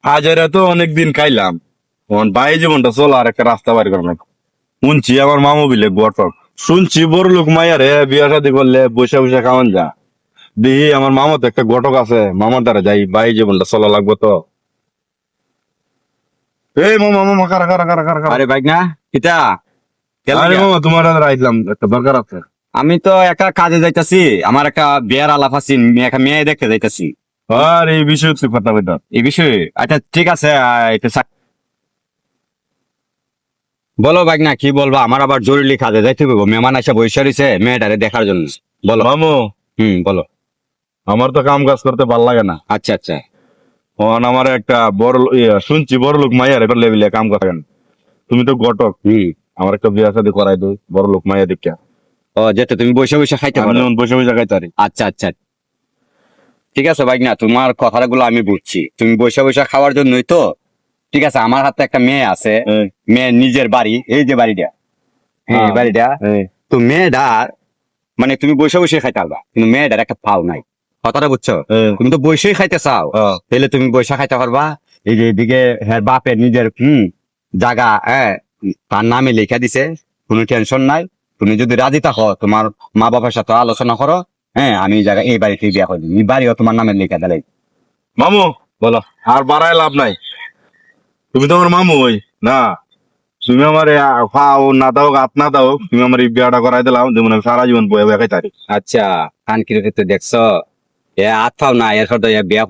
আজ এরা তো অনেকদিন খাইলাম, বাই জীবনটা চলো আর একটা রাস্তা বাড়ি করলাম। শুনছি আমার মামু বিলে গটক, শুনছি বড় লোক মাইয়ারে বিয়া শাদী করলে বসে বসে খাওয়ান যা। দেখি আমার মামা তো একটা গটক আছে, মামার দ্বারা যাই, বাই জীবনটা চলা লাগবো তো। এই মামা মামা কারা কারা কারা কারা কারা। আরে ভাই না কিতা আরে মামা তোমার দ্বারা আইলাম, একটা দরকার আছে। আমি তো একটা কাজে যাইতাছি, আমার একটা বিয়ার আলাপ আছে, একটা মেয়ে দেখতে যাইতাছি আর এই বিষয়ে তুই কথা বলতে। এই বিষয়ে। আচ্ছা ঠিক আছে, বলো ভাই না কি বলবা? আমার আবার জরুরি কাজে যাইতে হবে, মেহমান এসে বসে রয়েছে মেয়েটারে দেখার জন্য। বলো। মামু, বলো। আমার তো কাম কাজ করতে ভাল লাগে না। আচ্ছা আচ্ছা। আমার একটা শুনছি বড় লোক মাইয়ার এবার লেবিলে কাম করেন। তুমি তো গটক, আমার একটা বিয়া শাদী করাই দো বড় লোক মাইয়া দেখা। ও যেতে তুমি বসে বসে খাইতে আমি পারো। যেমন বসে বসে খাইতারি। আচ্ছা আচ্ছা ঠিক আছে ভাই না, তোমার কথাগুলো আমি বুঝছি, তুমি বসে বসে খাওয়ার জন্যই তো। ঠিক আছে, আমার হাতে একটা মেয়ে আছে, মেয়ের নিজের বাড়ি, এই যে বাড়িটা, হ্যাঁ এই বাড়িটা। তো মেয়েটার মানে তুমি বসে বসে খাইতে পারবা, কিন্তু মেয়েটার একটা পাও নাই। কথাটা বুঝছো? তুমি তো বসেই খাইতে চাও, তাহলে তুমি বসে খাইতে পারবা। এই যে এদিকে হ্যাঁ বাপের নিজের জায়গা, হ্যাঁ তার নামে লেখা দিছে, কোনো টেনশন নাই। তুমি যদি রাজি থাকো, তোমার মা বাবার সাথে আলোচনা করো, হ্যাঁ আমি এই জায়গায় এই বাড়িতে বিয়া করি, এই বাড়িও তোমার নামে লেখা দিলে। মামু বলো, আর বাড়ায় লাভ নাই। তুমি তো আমার মামু ওই না, তুমি আমার খাও না দাও হাত না দাও, তুমি আমার এই বিয়াটা করাই দিলাম, যেমন আমি সারা জীবন বয়ে বয়ে খাইতারি। আচ্ছা, কান কিরকম দেখছো? এ আত্মাও না এর সাথে বিয়া